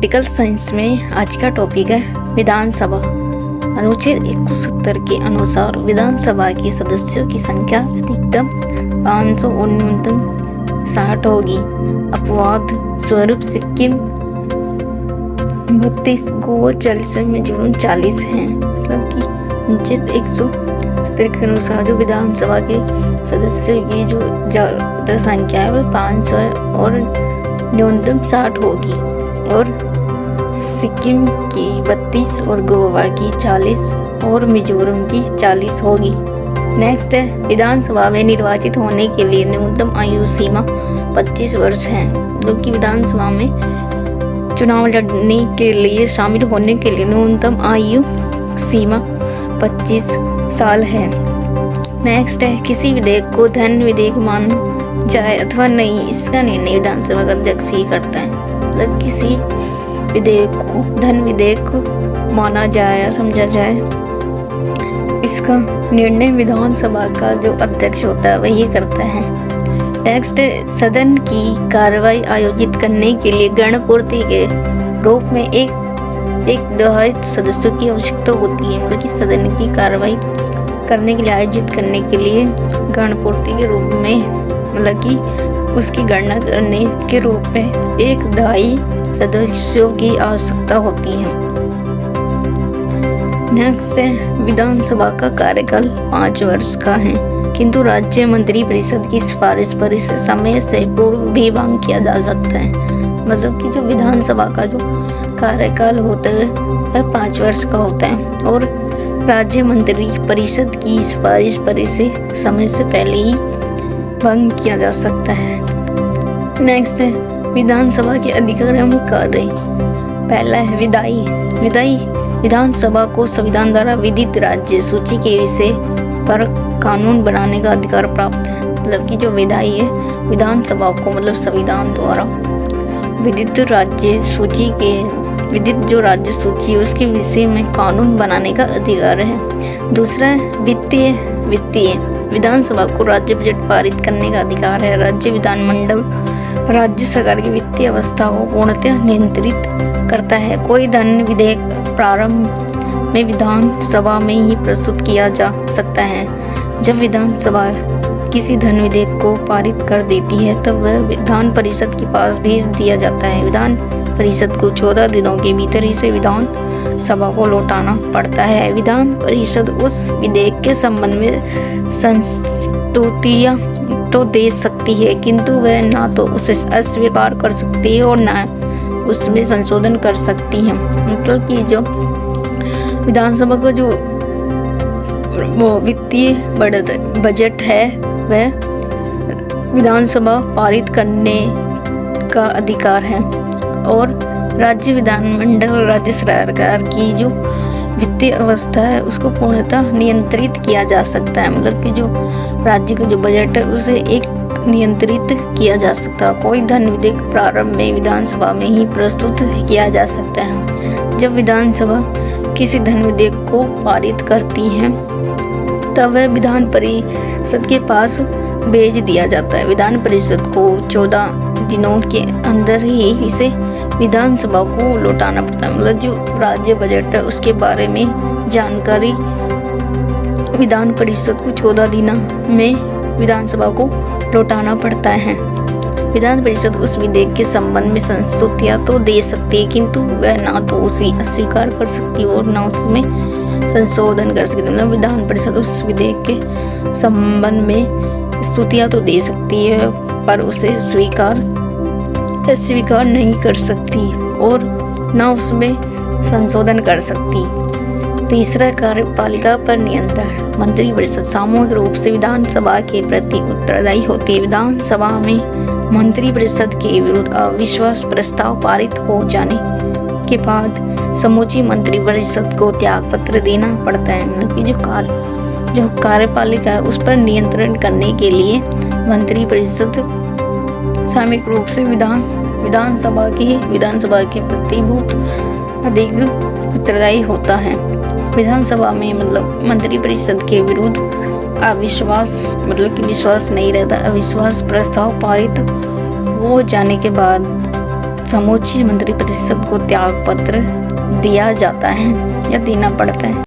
Political science में आज का टॉपिक है विधानसभा। अनुच्छेद 170 के अनुसार विधानसभा के सदस्यों की संख्या अधिकतम 500 और न्यूनतम 60 होगी। अपवाद स्वरूप सिक्किम 32, गोवा 40, मिजोरम 40 है। मतलब कि अनुच्छेद 170 के अनुसार जो विधानसभा के सदस्यों की जो ज़्यादा संख्या है वह 500 है और न्यूनतम 60 होगी। और सिक्किम की 32 और गोवा की 40 और मिजोरम की 40 होगी। नेक्स्ट है विधानसभा में निर्वाचित होने के लिए न्यूनतम आयु सीमा 25 वर्ष है। मतलब कि विधानसभा में चुनाव लड़ने के लिए शामिल होने के लिए न्यूनतम आयु सीमा 25 साल है। नेक्स्ट है किसी विधेयक को धन विधेयक माना जाए अथवा नहीं, इसका निर्णय विधानसभा का अध्यक्ष ही करता है। मतलब किसी विधेयक को धन विधेयक माना जाए या समझा जाए, इसका निर्णय विधानसभा का जो अध्यक्ष होता है वही करता है। नेक्स्ट सदन की कार्रवाई आयोजित करने के लिए गणपूर्ति के रूप में एक दहाई सदस्यों की आवश्यकता होती है। मतलब कि सदन की कार्रवाई करने के लिए आयोजित करने के लिए गणपूर्ति के रूप में मतलब कि उसकी गणना करने के रूप में एक दहाई सदस्यों की आवश्यकता होती है। नेक्स्ट है विधानसभा का कार्यकाल 5 वर्ष का है, किंतु राज्य मंत्री परिषद की सिफारिश पर इस समय से पूर्व भी भंग किया जा सकता है। मतलब कि जो विधानसभा का जो कार्यकाल होता है वह 5 वर्ष का होता है और राज्य मंत्री परिषद की सिफारिश पर इसे समय से पहले ही भंग किया जा सकता है। नेक्स्ट है विधानसभा के अधिकार एवं कार्य। पहला है विधायी विधानसभा को संविधान द्वारा विधित राज्य सूची के विषय पर कानून बनाने का अधिकार प्राप्त है। मतलब कि जो विधायी है विधानसभा को मतलब संविधान द्वारा विधित जो राज्य सूची है उसके विषय में कानून बनाने का अधिकार है। दूसरा है वित्तीय विधानसभा को राज्य बजट पारित करने का अधिकार है। राज्य विधानमंडल राज्य सरकार की वित्तीय अवस्था को पूर्णतः नियंत्रित करता है। कोई धन विधेयक प्रारंभ में विधानसभा में ही प्रस्तुत किया जा सकता है। जब विधानसभा किसी धन विधेयक को पारित कर देती है तब वह विधान परिषद के पास भेज दिया जाता है। विधान परिषद को 14 दिनों के भीतर इसे विधान सभा को लौटाना पड़ता है। विधान परिषद उस विधेयक के संबंध में संस्तुतियां तो दे सकती है, किंतु वह ना तो उसे अस्वीकार कर सकती है और ना उसमें संशोधन कर सकती है। मतलब कि जो विधानसभा का जो वित्तीय बजट है वह विधानसभा पारित करने का अधिकार है और राज्य विधानमंडल राज्य सरकार की जो वित्तीय अवस्था है उसको पूर्णतः नियंत्रित किया जा सकता है। मतलब कि जो राज्य का जो बजट है उसे एक नियंत्रित किया जा सकता है। कोई धन विधेयक प्रारंभ में विधानसभा में ही प्रस्तुत किया जा सकता है। जब विधानसभा किसी धन विधेयक को पारित करती है तब वह विधान परिषद के पास भेज दिया जाता है। विधान परिषद को 14 दिनों के अंदर ही इसे विधानसभा को लौटाना पड़ता है। मतलब जो राज्य बजट है उसके बारे में जानकारी विधान परिषद को 14 दिनों में विधानसभा को लौटाना पड़ता है। विधान परिषद उस विधेयक के संबंध में संस्तुतियां तो दे सकती है, किंतु वह ना तो उसे अस्वीकार कर सकती और ना उसमें संशोधन कर सकती। मतलब विधान परिषद उस विधेयक के संबंध में स्तुतियां तो दे सकती है पर उसे स्वीकार नहीं कर सकती और ना उसमें संशोधन कर सकती। तीसरा कार्यपालिका पर नियंत्रण। मंत्री परिषद सामूहिक रूप से विधानसभा के प्रति उत्तरदायी होती है। विधानसभा में मंत्री परिषद के विरुद्ध अविश्वास प्रस्ताव पारित हो जाने के बाद समूची मंत्री परिषद को त्याग पत्र देना पड़ता है। मतलब कि जो कार्यपालिका है उस पर नियंत्रण करने के लिए मंत्री परिषद सामूहिक रूप से विधानसभा के प्रति बहुत अधिक उत्तरदायी होता है। विधानसभा में मतलब मंत्री परिषद के विरुद्ध अविश्वास मतलब कि विश्वास नहीं रहता। अविश्वास प्रस्ताव पारित हो जाने के बाद समूची मंत्रिपरिषद को त्यागपत्र दिया जाता है या देना पड़ता है।